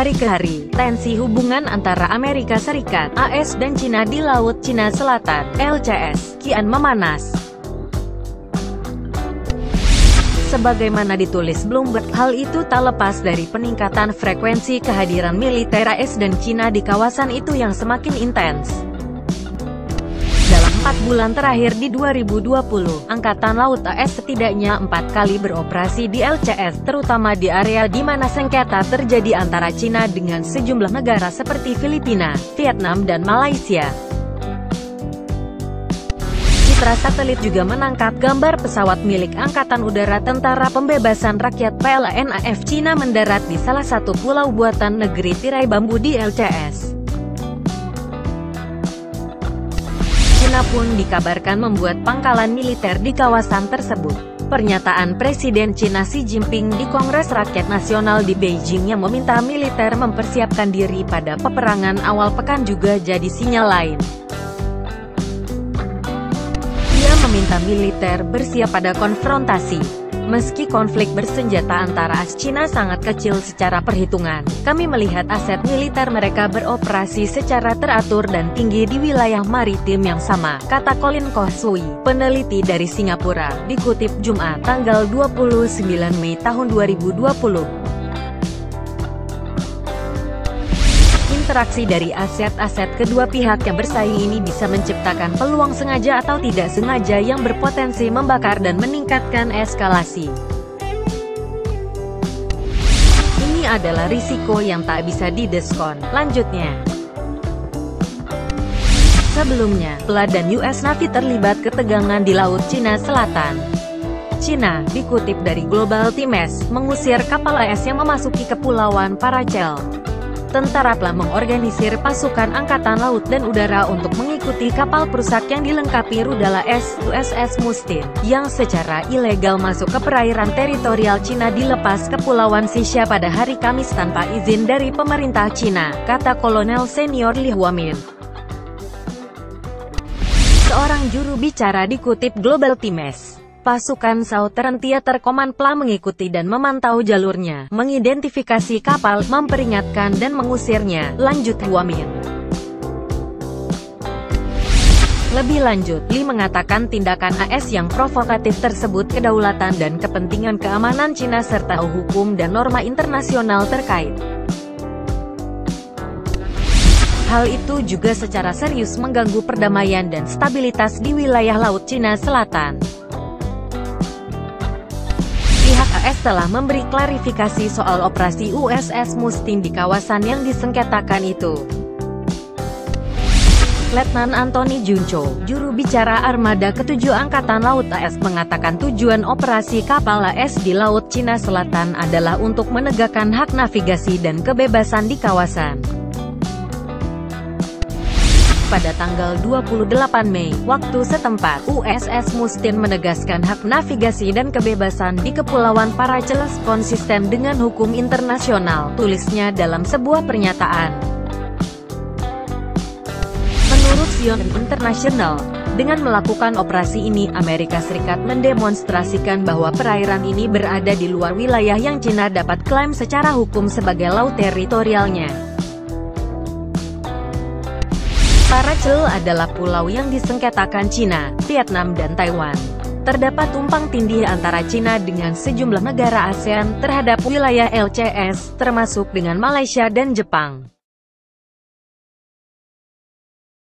hari ke hari, tensi hubungan antara Amerika Serikat, AS dan Cina di Laut Cina Selatan, LCS, kian memanas. Sebagaimana ditulis Bloomberg, hal itu tak lepas dari peningkatan frekuensi kehadiran militer AS dan Cina di kawasan itu yang semakin intens. Dalam 4 bulan terakhir di 2020, Angkatan Laut AS setidaknya 4 kali beroperasi di LCS, terutama di area di mana sengketa terjadi antara Cina dengan sejumlah negara seperti Filipina, Vietnam dan Malaysia. Citra satelit juga menangkap gambar pesawat milik Angkatan Udara Tentara Pembebasan Rakyat PLNAF Cina mendarat di salah satu pulau buatan negeri tirai bambu di LCS. Cina pun dikabarkan membuat pangkalan militer di kawasan tersebut. Pernyataan Presiden Cina Xi Jinping di Kongres Rakyat Nasional di Beijing yang meminta militer mempersiapkan diri pada peperangan awal pekan juga jadi sinyal lain. Ia meminta militer bersiap pada konfrontasi. Meski konflik bersenjata antara AS Cina sangat kecil secara perhitungan, kami melihat aset militer mereka beroperasi secara teratur dan tinggi di wilayah maritim yang sama, kata Colin Koh Sui, peneliti dari Singapura, dikutip Jumat, tanggal 29 Mei tahun 2020. Interaksi dari aset-aset kedua pihak yang bersaing ini bisa menciptakan peluang sengaja atau tidak sengaja yang berpotensi membakar dan meningkatkan eskalasi. Ini adalah risiko yang tak bisa didiskon, lanjutnya. Sebelumnya, PLA dan US Navy terlibat ketegangan di Laut Cina Selatan. Cina, dikutip dari Global Times, mengusir kapal AS yang memasuki Kepulauan Paracel. Tentara PLA mengorganisir pasukan Angkatan Laut dan Udara untuk mengikuti kapal perusak yang dilengkapi rudal AS USS Mustin, yang secara ilegal masuk ke perairan teritorial Cina di lepas Kepulauan Xia pada hari Kamis tanpa izin dari pemerintah Cina, kata Kolonel Senior Li Huamin. Seorang juru bicara dikutip Global Times. Pasukan Southern Theater Command PLA mengikuti dan memantau jalurnya, mengidentifikasi kapal, memperingatkan dan mengusirnya, lanjut Huamin. Lebih lanjut, Li mengatakan tindakan AS yang provokatif tersebut kedaulatan dan kepentingan keamanan Cina serta hukum dan norma internasional terkait. Hal itu juga secara serius mengganggu perdamaian dan stabilitas di wilayah Laut Cina Selatan. Pihak AS telah memberi klarifikasi soal operasi USS Mustin di kawasan yang disengketakan itu. Letnan Anthony Junco, juru bicara Armada ke-7 Angkatan Laut AS mengatakan tujuan operasi kapal AS di Laut Cina Selatan adalah untuk menegakkan hak navigasi dan kebebasan di kawasan. Pada tanggal 28 Mei, waktu setempat, USS Mustin menegaskan hak navigasi dan kebebasan di Kepulauan Paracel konsisten dengan hukum internasional, tulisnya dalam sebuah pernyataan. Menurut Sion International, dengan melakukan operasi ini, Amerika Serikat mendemonstrasikan bahwa perairan ini berada di luar wilayah yang Cina dapat klaim secara hukum sebagai laut teritorialnya. Paracel adalah pulau yang disengketakan Cina, Vietnam dan Taiwan. Terdapat tumpang tindih antara Cina dengan sejumlah negara ASEAN terhadap wilayah LCS, termasuk dengan Malaysia dan Jepang.